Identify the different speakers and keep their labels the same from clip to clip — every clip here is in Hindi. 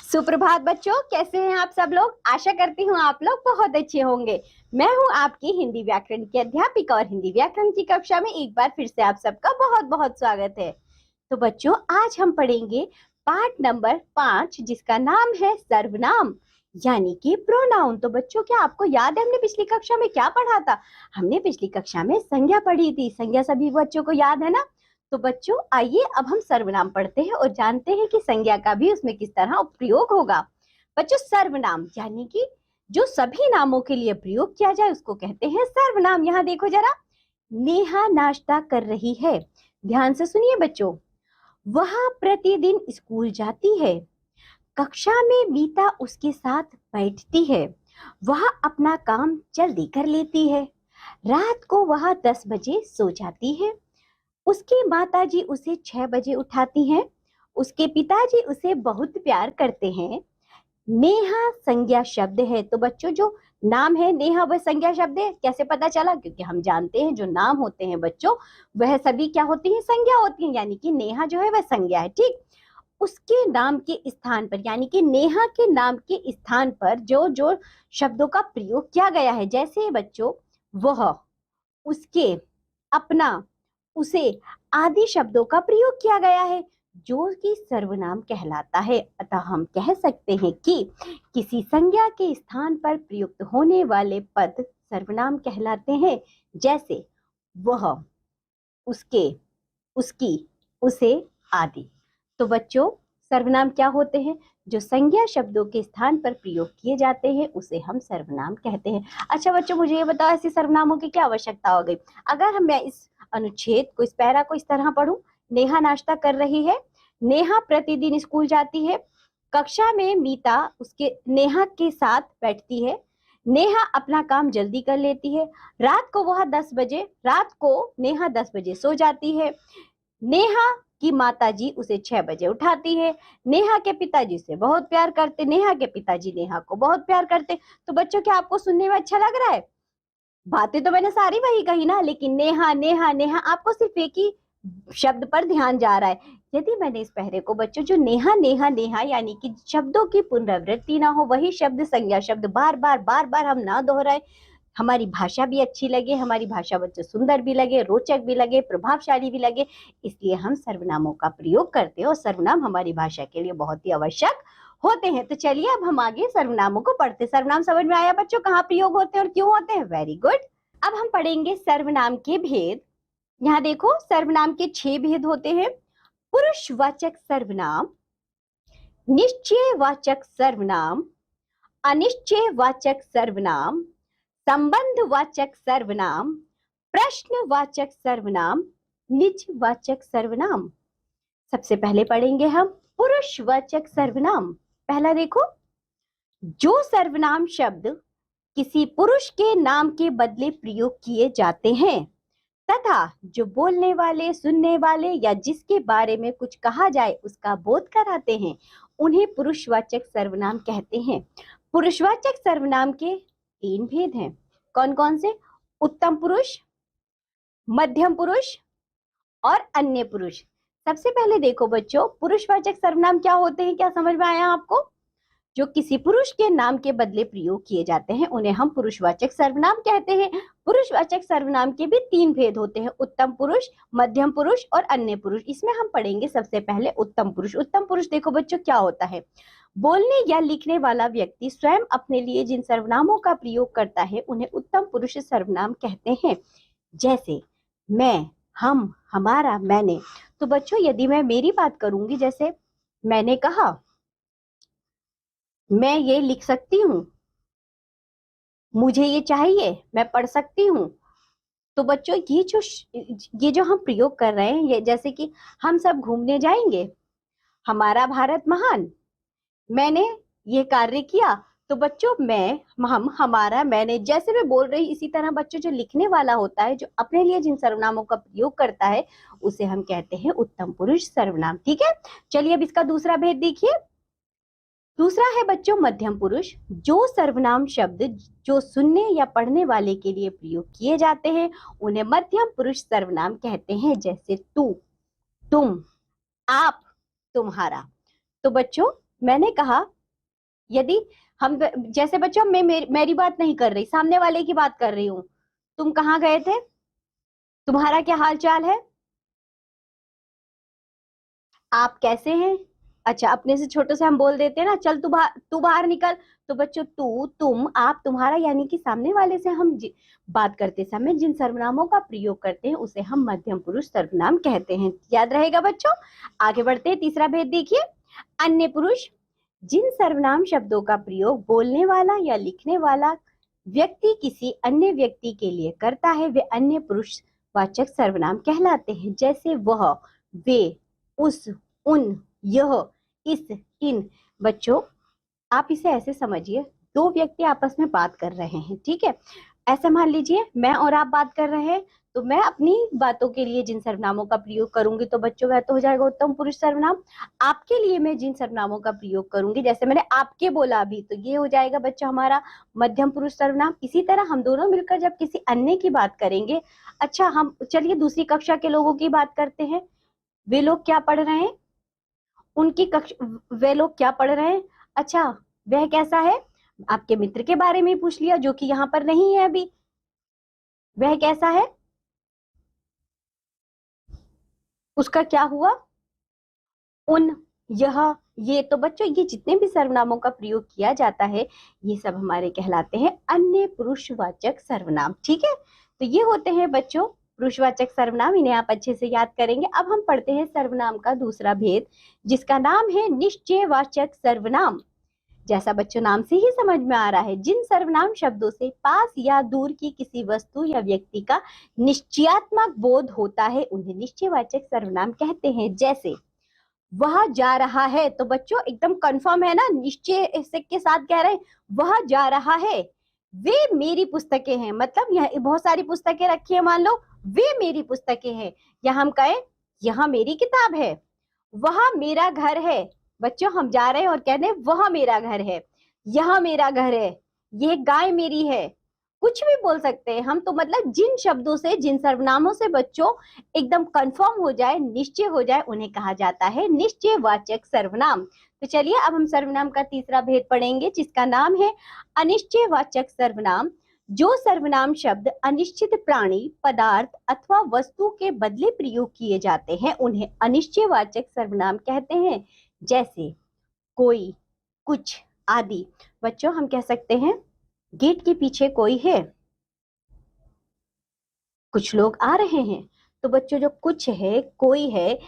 Speaker 1: सुप्रभात बच्चों, कैसे हैं आप सब लोग। आशा करती हूँ आप लोग बहुत अच्छे होंगे। मैं हूँ आपकी हिंदी व्याकरण की अध्यापिका और हिंदी व्याकरण की कक्षा में एक बार फिर से आप सबका बहुत बहुत स्वागत है। तो बच्चों, आज हम पढ़ेंगे पाठ नंबर 5 जिसका नाम है सर्वनाम यानी कि प्रोनाउन। तो बच्चों, क्या आपको याद है हमने पिछली कक्षा में क्या पढ़ा था? हमने पिछली कक्षा में संज्ञा पढ़ी थी। संज्ञा सभी बच्चों को याद है ना? तो बच्चों, आइए अब हम सर्वनाम पढ़ते हैं और जानते हैं कि संज्ञा का भी उसमें किस तरह प्रयोग होगा। बच्चों, सर्वनाम यानी कि जो सभी नामों के लिए प्रयोग किया जाए उसको कहते हैं सर्वनाम। यहाँ देखो जरा, नेहा नाश्ता कर रही है। ध्यान से सुनिए बच्चों। वह प्रतिदिन स्कूल जाती है। कक्षा में मीता उसके साथ बैठती है। वह अपना काम जल्दी कर लेती है। रात को वह 10 बजे सो जाती है। उसकी माताजी उसे 6 बजे उठाती हैं। उसके पिताजी उसे बहुत प्यार करते हैं। नेहा संज्ञा शब्द है। तो बच्चों, जो नाम है नेहा वह संज्ञा शब्द है। कैसे पता चला? क्योंकि हम जानते हैं जो नाम होते हैं बच्चों वह सभी क्या होती हैं? संज्ञा होती हैं। यानी कि नेहा जो है वह संज्ञा है। ठीक, उसके नाम के स्थान पर यानी कि नेहा के नाम के स्थान पर जो जो शब्दों का प्रयोग किया गया है, जैसे बच्चों वह, उसके, अपना, उसे आदि शब्दों का प्रयोग किया गया है जो कि सर्वनाम कहलाता है। अतः हम कह सकते हैं कि किसी संज्ञा के स्थान पर प्रयुक्त होने वाले पद सर्वनाम कहलाते हैं। जैसे वह, उसके, उसकी, उसे आदि। तो बच्चों, सर्वनाम क्या होते हैं? जो संज्ञा शब्दों के स्थान पर प्रयोग किए जाते हैं उसे हम सर्वनाम कहते हैं। अच्छा बच्चों, मुझे ये बताओ ऐसे सर्वनामों की क्या आवश्यकता हो गई? अगर मैं इस अनुच्छेद को, इस पैरा को इस तरह पढूं, नेहा नाश्ता कर रही है, नेहा प्रतिदिन स्कूल जाती है, कक्षा में मीता उसके नेहा के साथ बैठती है, नेहा अपना काम जल्दी कर लेती है, रात को नेहा 10 बजे सो जाती है, नेहा की माताजी उसे 6 बजे उठाती है, नेहा के पिताजी से बहुत प्यार करते, नेहा के पिताजी नेहा को बहुत प्यार करते। तो बच्चों, क्या आपको सुनने में अच्छा लग रहा है? बातें तो मैंने सारी वही कही ना, लेकिन नेहा नेहा नेहा आपको सिर्फ एक ही शब्द पर ध्यान जा रहा है। यदि मैंने इस पहरे को बच्चों जो नेहा नेहा नेहा यानी कि शब्दों की पुनरावृत्ति ना हो, वही शब्द संज्ञा शब्द बार बार हम ना दोहराए, हमारी भाषा भी अच्छी लगे, हमारी भाषा बच्चों सुंदर भी लगे, रोचक भी लगे, प्रभावशाली भी लगे, इसलिए हम सर्वनामों का प्रयोग करते हैं और सर्वनाम हमारी भाषा के लिए बहुत ही आवश्यक होते हैं। तो चलिए अब हम आगे सर्वनामों को पढ़ते। सर्वनाम समझ में आया बच्चों, कहाँ प्रयोग होते हैं और क्यों होते हैं? Very good. अब हम पढ़ेंगे सर्वनाम के भेद। यहाँ देखो, सर्वनाम के 6 भेद होते हैं। पुरुषवाचक सर्वनाम, निश्चयवाचक सर्वनाम, अनिश्चयवाचक सर्वनाम, संबंधवाचक सर्वनाम, प्रश्नवाचक सर्वनाम, निजवाचक सर्वनाम। सबसे पहले पढ़ेंगे हम पुरुषवाचक सर्वनाम। पहला देखो, जो सर्वनाम शब्द किसी पुरुष के नाम के बदले प्रयोग किए जाते हैं तथा जो बोलने वाले, सुनने वाले या जिसके बारे में कुछ कहा जाए उसका बोध कराते हैं, उन्हें पुरुषवाचक सर्वनाम कहते हैं। पुरुषवाचक सर्वनाम के 3 भेद हैं। कौन कौन से? उत्तम पुरुष, मध्यम पुरुष और अन्य पुरुष। सबसे पहले देखो बच्चों, पुरुषवाचक सर्वनाम क्या होते हैं? क्या समझ में आया आपको? जो किसी पुरुष के नाम के बदले प्रयोग किए जाते हैं उन्हें हम पुरुषवाचक सर्वनाम कहते हैं। पुरुषवाचक सर्वनाम के भी 3 भेद होते हैं, उत्तम पुरुष, मध्यम पुरुष और अन्य पुरुष। इसमें हम पढ़ेंगे सबसे पहले उत्तम पुरुष। उत्तम पुरुष देखो बच्चों क्या होता है? बोलने या लिखने वाला व्यक्ति स्वयं अपने लिए जिन सर्वनामों का प्रयोग करता है उन्हें उत्तम पुरुष सर्वनाम कहते हैं। जैसे मैं, हम, हमारा, मैंने। तो बच्चों, यदि मैं मेरी बात करूंगी, जैसे मैंने कहा मैं ये लिख सकती हूँ, मुझे ये चाहिए, मैं पढ़ सकती हूँ। तो बच्चों, ये जो हम प्रयोग कर रहे हैं, ये जैसे कि हम सब घूमने जाएंगे, हमारा भारत महान, मैंने ये कार्य किया। तो बच्चों, मैं, हम, हमारा, मैंने, जैसे मैं बोल रही इसी तरह बच्चों जो लिखने वाला होता है, जो अपने लिए जिन सर्वनामों का प्रयोग करता है उसे हम कहते हैं उत्तम पुरुष सर्वनाम। ठीक है, चलिए अब इसका दूसरा भेद देखिए। दूसरा है बच्चों मध्यम पुरुष। जो सर्वनाम शब्द जो सुनने या पढ़ने वाले के लिए प्रयोग किए जाते हैं उन्हें मध्यम पुरुष सर्वनाम कहते हैं। जैसे तू, तुम, आप, तुम्हारा। तो बच्चों, मैंने कहा यदि हम जैसे बच्चों मैं मेरी बात नहीं कर रही, सामने वाले की बात कर रही हूँ। तुम कहाँ गए थे, तुम्हारा क्या हाल चाल है, आप कैसे हैं। अच्छा, अपने से छोटे से हम बोल देते हैं ना, चल तू बाहर निकल। तो बच्चों तू, तुम, आप, तुम्हारा, यानी कि सामने वाले से हम बात करते समय जिन सर्वनामों का प्रयोग करते हैं उसे हम मध्यम पुरुष सर्वनाम कहते हैं। याद रहेगा बच्चों। आगे बढ़ते हैं, तीसरा भेद देखिए, अन्य पुरुष। जिन सर्वनाम शब्दों का प्रयोग बोलने वाला या लिखने वाला व्यक्ति किसी अन्य व्यक्ति के लिए करता है वे अन्य पुरुष वाचक सर्वनाम कहलाते हैं। जैसे वह, वे, उस, उन, यह, इस, इन। बच्चों आप इसे ऐसे समझिए, दो व्यक्ति आपस में बात कर रहे हैं, ठीक है। ऐसा मान लीजिए मैं और आप बात कर रहे हैं, तो मैं अपनी बातों के लिए जिन सर्वनामों का प्रयोग करूंगी तो बच्चों वह तो हो जाएगा उत्तम पुरुष सर्वनाम। आपके लिए मैं जिन सर्वनामों का प्रयोग करूंगी, जैसे मैंने आपके बोला अभी, तो ये हो जाएगा बच्चों हमारा मध्यम पुरुष सर्वनाम। इसी तरह हम दोनों मिलकर जब किसी अन्य की बात करेंगे, अच्छा हम चलिए दूसरी कक्षा के लोगों की बात करते हैं। वे लोग क्या पढ़ रहे हैं, उनकी कक्षा, वे लोग क्या पढ़ रहे हैं, अच्छा वह कैसा है, आपके मित्र के बारे में पूछ लिया जो कि यहाँ पर नहीं है अभी, वह कैसा है, उसका क्या हुआ, उन, यह, ये। तो बच्चों ये जितने भी सर्वनामों का प्रयोग किया जाता है ये सब हमारे कहलाते हैं अन्य पुरुषवाचक सर्वनाम, ठीक है। तो ये होते हैं बच्चों पुरुषवाचक सर्वनाम, इन्हें आप अच्छे से याद करेंगे। अब हम पढ़ते हैं सर्वनाम का दूसरा भेद, जिसका नाम है निश्चयवाचक सर्वनाम। जैसा बच्चों नाम से ही समझ में आ रहा है, जिन सर्वनाम शब्दों से पास या दूर की किसी वस्तु या व्यक्ति का निश्चयात्मक बोध होता है उन्हें निश्चयवाचक सर्वनाम कहते हैं। जैसे वह जा रहा है, तो बच्चों एकदम कंफर्म है ना, निश्चय से के साथ कह रहे हैं वह जा रहा है। वे मेरी पुस्तकें हैं, मतलब यहाँ बहुत सारी पुस्तकें रखी है मान लो, वे मेरी पुस्तकें हैं। या हम कहें यहाँ मेरी किताब है, वह मेरा घर है। बच्चों हम जा रहे हैं और कह रहे हैं वह मेरा घर है, यह मेरा घर है, ये गाय मेरी है। कुछ भी बोल सकते हैं हम, तो मतलब जिन शब्दों से, जिन सर्वनामों से बच्चों एकदम कंफर्म हो जाए, निश्चय हो जाए, उन्हें कहा जाता है निश्चयवाचक सर्वनाम। तो चलिए अब हम सर्वनाम का तीसरा भेद पढ़ेंगे, जिसका नाम है अनिश्चयवाचक सर्वनाम। जो सर्वनाम शब्द अनिश्चित प्राणी, पदार्थ अथवा वस्तु के बदले प्रयोग किए जाते हैं उन्हें अनिश्चयवाचक सर्वनाम कहते हैं। जैसे कोई, कुछ आदि। बच्चों हम कह सकते हैं गेट के पीछे कोई है, कुछ लोग आ रहे हैं। तो बच्चों जो कुछ है, कोई है,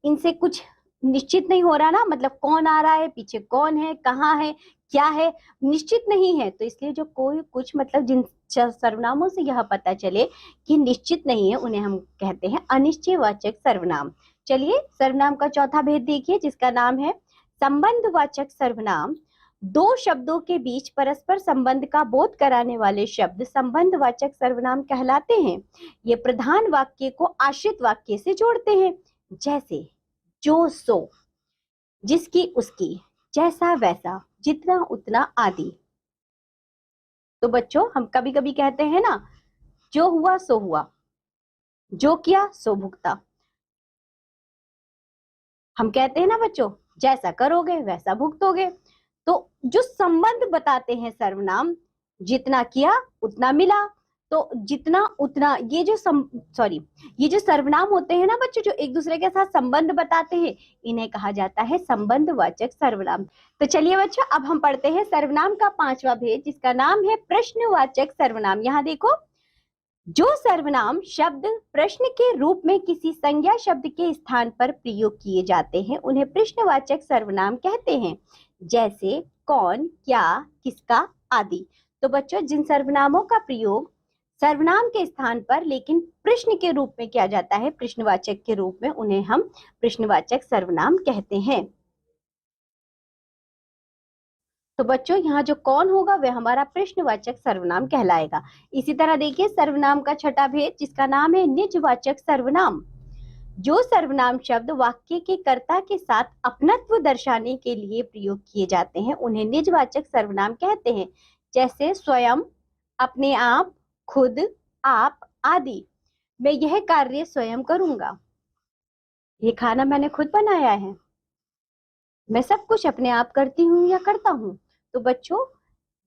Speaker 1: इनसे कुछ निश्चित नहीं हो रहा ना, मतलब कौन आ रहा है, पीछे कौन है, कहाँ है, क्या है, निश्चित नहीं है। तो इसलिए जो कोई, कुछ, मतलब जिन सर्वनामों से यह पता चले कि निश्चित नहीं है उन्हें हम कहते हैं अनिश्चयवाचक सर्वनाम। चलिए सर्वनाम का चौथा भेद देखिए, जिसका नाम है संबंधवाचक सर्वनाम। दो शब्दों के बीच परस्पर संबंध का बोध कराने वाले शब्द संबंधवाचक सर्वनाम कहलाते हैं। ये प्रधान वाक्य को आश्रित वाक्य से जोड़ते हैं। जैसे जो सो, जिसकी उसकी, जैसा वैसा, जितना उतना आदि। तो बच्चों हम कभी कभी कहते हैं ना, जो हुआ सो हुआ, जो किया सो भुगता। हम कहते हैं ना बच्चों, जैसा करोगे वैसा भुगतोगे। तो जो संबंध बताते हैं सर्वनाम, जितना किया उतना मिला, तो जितना उतना, ये जो ये जो सर्वनाम होते हैं ना बच्चों, जो एक दूसरे के साथ संबंध बताते हैं, इन्हें कहा जाता है संबंधवाचक सर्वनाम। तो चलिए बच्चों अब हम पढ़ते हैं सर्वनाम का पांचवा भेद, जिसका नाम है प्रश्नवाचक सर्वनाम। यहाँ देखो, जो सर्वनाम शब्द प्रश्न के रूप में किसी संज्ञा शब्द के स्थान पर प्रयोग किए जाते हैं उन्हें प्रश्नवाचक सर्वनाम कहते हैं। जैसे कौन, क्या, किसका आदि। तो बच्चों जिन सर्वनामों का प्रयोग सर्वनाम के स्थान पर लेकिन प्रश्न के रूप में किया जाता है, प्रश्नवाचक के रूप में, उन्हें हम प्रश्नवाचक सर्वनाम कहते हैं। तो बच्चों यहाँ जो कौन होगा वह हमारा प्रश्नवाचक सर्वनाम कहलाएगा। इसी तरह देखिए सर्वनाम का छठा भेद, जिसका नाम है निजवाचक सर्वनाम। जो सर्वनाम शब्द वाक्य के कर्ता के साथ अपनत्व दर्शाने के लिए प्रयोग किए जाते हैं उन्हें निजवाचक सर्वनाम कहते हैं। जैसे स्वयं, अपने आप, खुद, आप आदि। मैं यह कार्य स्वयं करूंगा, ये खाना मैंने खुद बनाया है, मैं सब कुछ अपने आप करती हूँ या करता हूँ। तो बच्चों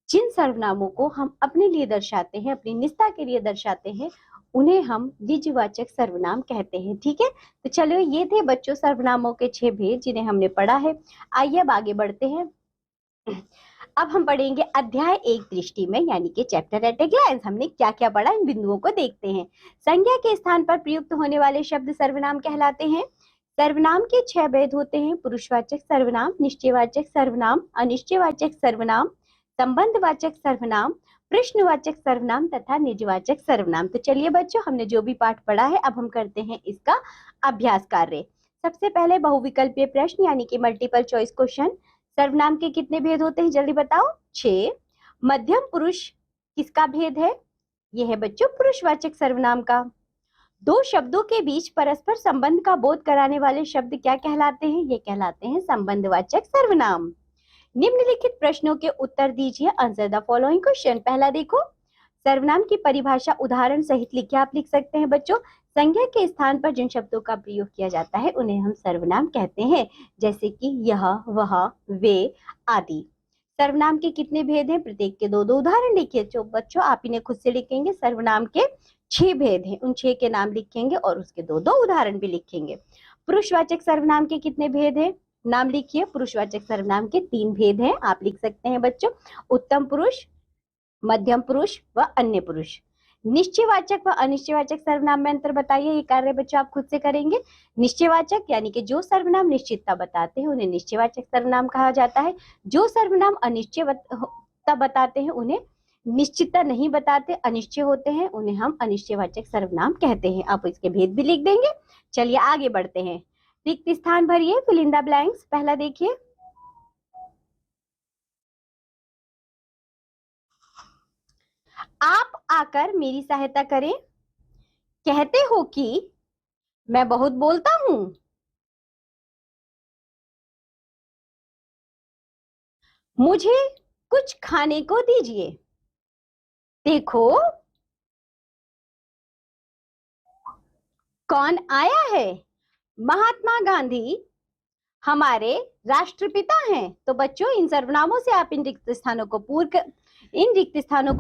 Speaker 1: जिन सर्वनामों को हम अपने लिए दर्शाते हैं, अपनी निजता के लिए दर्शाते हैं, उन्हें हम द्विजीवाचक सर्वनाम कहते हैं। ठीक है, तो चलो ये थे बच्चों सर्वनामों के 6 भेद जिन्हें हमने पढ़ा है। आइए अब आगे बढ़ते हैं। अब हम पढ़ेंगे अध्याय 1 दृष्टि में, यानी कि चैप्टर एट ए ग्लैंस। हमने क्या क्या पढ़ा इन बिंदुओं को देखते हैं। संज्ञा के स्थान पर प्रयुक्त होने वाले शब्द सर्वनाम कहलाते हैं। सर्वनाम के 6 भेद होते हैं: पुरुषवाचक सर्वनाम, निश्चयवाचक सर्वनाम, अनिश्चयवाचक सर्वनाम, संबंधवाचक सर्वनाम, प्रश्नवाचक सर्वनाम तथा निजवाचक सर्वनाम। तो चलिए बच्चों, हमने जो भी पाठ पढ़ा है अब हम करते हैं इसका अभ्यास कार्य। सबसे पहले बहुविकल्पीय प्रश्न यानी कि मल्टीपल चॉइस क्वेश्चन। सर्वनाम के कितने भेद होते हैं जल्दी बताओ? 6। मध्यम पुरुष किसका भेद है? यह है बच्चों पुरुषवाचक सर्वनाम का। दो शब्दों के बीच परस्पर संबंध का बोध कराने वाले शब्द क्या कहलाते हैं? ये कहलाते हैं संबंधवाचक सर्वनाम। निम्नलिखित प्रश्नों के उत्तर दीजिए। Answer the following question. पहला देखो, सर्वनाम की परिभाषा उदाहरण सहित लिखिए। आप लिख सकते हैं बच्चों, संज्ञा के स्थान पर जिन शब्दों का प्रयोग किया जाता है उन्हें हम सर्वनाम कहते हैं, जैसे कि यह, वह, वे आदि। सर्वनाम के कितने भेद हैं? प्रत्येक के 2-2 उदाहरण लिखिए। तो बच्चों आप इन्हें खुद से लिखेंगे। सर्वनाम के 6 भेद हैं, उन 6 के नाम लिखेंगे और उसके 2-2 उदाहरण भी लिखेंगे। पुरुषवाचक सर्वनाम के कितने भेद हैं? नाम लिखिए। पुरुषवाचक सर्वनाम के 3 भेद हैं, आप लिख सकते हैं बच्चों, उत्तम पुरुष, मध्यम पुरुष व अन्य पुरुष। निश्चयवाचक व अनिश्चयवाचक सर्वनाम में अंतर बताइए। ये कार्य बच्चों आप खुद से करेंगे। निश्चयवाचक यानी कि जो सर्वनाम निश्चितता बताते हैं उन्हें निश्चयवाचक सर्वनाम कहा जाता है। जो सर्वनाम अनिश्चयता बताते हैं उन्हें निश्चितता नहीं बताते, अनिश्चय होते हैं, उन्हें हम अनिश्चयवाचक सर्वनाम कहते हैं। आप इसके भेद भी लिख देंगे। चलिए आगे बढ़ते हैं। रिक्त स्थान भरिए, फिल इन द ब्लैंक्स। पहला देखिए, आप आकर मेरी सहायता करें। कहते हो कि मैं बहुत बोलता हूं। मुझे कुछ खाने को दीजिए। देखो कौन आया है। महात्मा गांधी हमारे राष्ट्रपिता हैं। तो बच्चों इन सर्वनामों से आप इन रिक्त स्थानों को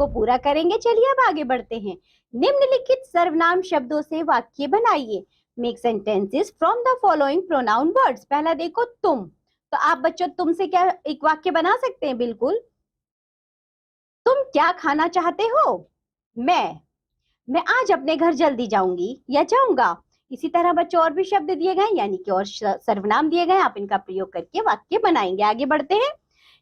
Speaker 1: पूरा करेंगे। चलिए अब आगे बढ़ते हैं। निम्नलिखित सर्वनाम शब्दों से वाक्य बनाइए। Make sentences from the following pronoun words. पहला देखो तुम। तो आप बच्चों तुम से क्या एक वाक्य बना सकते हैं? बिल्कुल। तुम क्या खाना चाहते हो? मैं आज अपने घर जल्दी जाऊंगी या जाऊंगा। इसी तरह बच्चों और भी शब्द दिए गए यानी कि और सर्वनाम दिए गए, आप इनका प्रयोग करके वाक्य बनाएंगे। आगे बढ़ते हैं।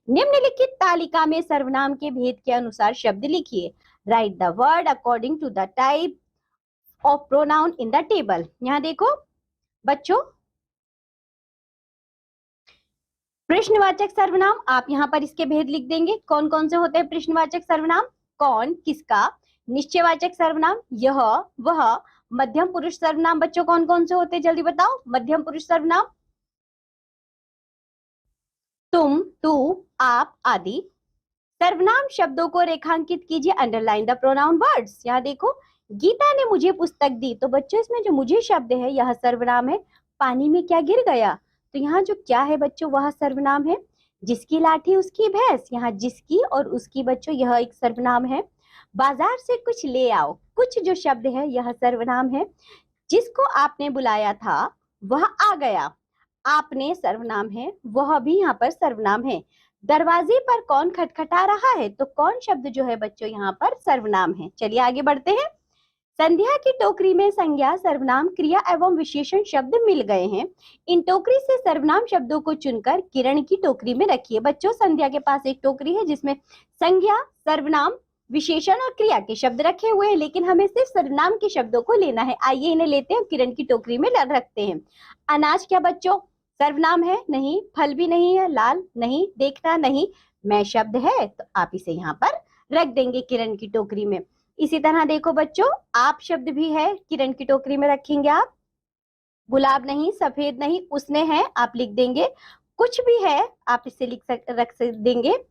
Speaker 1: निम्नलिखित तालिका में सर्वनाम के भेद के अनुसार शब्द लिखिए। Write the word according to the type of pronoun in the table. यहाँ देखो बच्चों, प्रश्नवाचक सर्वनाम आप यहाँ पर इसके भेद लिख देंगे। कौन कौन से होते हैं प्रश्नवाचक सर्वनाम? कौन, किसका। निश्चयवाचक सर्वनाम यह, वह। मध्यम पुरुष सर्वनाम बच्चों कौन कौन से होते हैं जल्दी बताओ? मध्यम पुरुष सर्वनाम तुम, तू, आप आदि। सर्वनाम शब्दों को रेखांकित कीजिए। Underline the pronoun words. यहाँ देखो, गीता ने मुझे पुस्तक दी। तो बच्चों इसमें जो मुझे शब्द है यह सर्वनाम है। पानी में क्या गिर गया? तो यहाँ जो क्या है बच्चों वह सर्वनाम है। जिसकी लाठी उसकी भैंस, यहाँ जिसकी और उसकी बच्चों यह एक सर्वनाम है। बाजार से कुछ ले आओ, कुछ जो शब्द है यह सर्वनाम है। जिसको आपने बुलाया था वह आ गया, आपने सर्वनाम है, वह भी यहाँ पर सर्वनाम है। दरवाजे पर कौन खटखटा रहा है? तो कौन शब्द जो है बच्चों यहाँ पर सर्वनाम है। चलिए आगे बढ़ते हैं। संध्या की टोकरी में संज्ञा, सर्वनाम, क्रिया एवं विशेषण शब्द मिल गए हैं। इन टोकरी से सर्वनाम शब्दों को चुनकर किरण की टोकरी में रखिए। बच्चों संध्या के पास एक टोकरी है जिसमें संज्ञा, सर्वनाम, विशेषण और क्रिया के शब्द रखे हुए हैं, लेकिन हमें सिर्फ सर्वनाम के शब्दों को लेना है। आइए इन्हें लेते हैं, किरण की टोकरी में रखते हैं। अनाज क्या बच्चों सर्वनाम है? नहीं। फल भी नहीं है। लाल नहीं। देखना नहीं। मैं शब्द है तो आप इसे यहाँ पर रख देंगे किरण की टोकरी में। इसी तरह देखो बच्चों, आप शब्द भी है, किरण की टोकरी में रखेंगे आप। गुलाब नहीं, सफेद नहीं, उसने है, आप लिख देंगे। कुछ भी है आप इसे रख देंगे।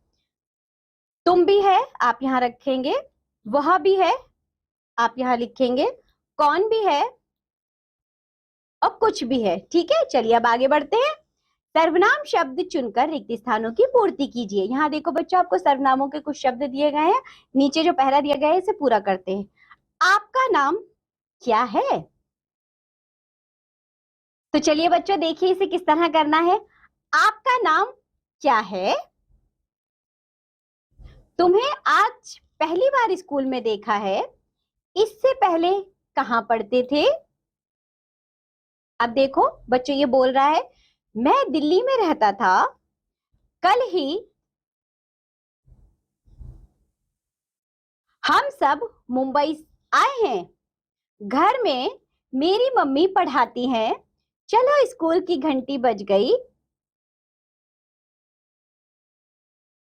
Speaker 1: तुम भी है, आप यहाँ रखेंगे। वह भी है, आप यहाँ लिखेंगे। कौन भी है और कुछ भी है। ठीक है, चलिए अब आगे बढ़ते हैं। सर्वनाम शब्द चुनकर रिक्त स्थानों की पूर्ति कीजिए। यहाँ देखो बच्चों, आपको सर्वनामों के कुछ शब्द दिए गए हैं, नीचे जो पहला दिया गया है इसे पूरा करते हैं। आपका नाम क्या है? तो चलिए बच्चों देखिए इसे किस तरह करना है। आपका नाम क्या है? तुम्हें आज पहली बार स्कूल में देखा है, इससे पहले कहाँ पढ़ते थे? अब देखो बच्चों, ये बोल रहा है मैं दिल्ली में रहता था, कल ही हम सब मुंबई आए हैं, घर में मेरी मम्मी पढ़ाती हैं, चलो स्कूल की घंटी बज गई,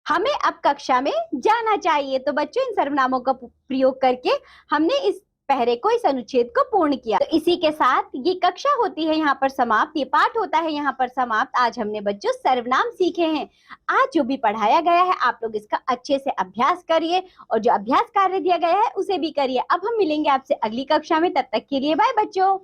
Speaker 1: हमें अब कक्षा में जाना चाहिए। तो बच्चों इन सर्वनामों का प्रयोग करके हमने इस पहरे को, इस अनुच्छेद को पूर्ण किया। तो इसी के साथ ये कक्षा होती है यहाँ पर समाप्त, ये पाठ होता है यहाँ पर समाप्त। आज हमने बच्चों सर्वनाम सीखे हैं। आज जो भी पढ़ाया गया है आप लोग इसका अच्छे से अभ्यास करिए और जो अभ्यास कार्य दिया गया है उसे भी करिए। अब हम मिलेंगे आपसे अगली कक्षा में, तब तक के लिए बाय बच्चों।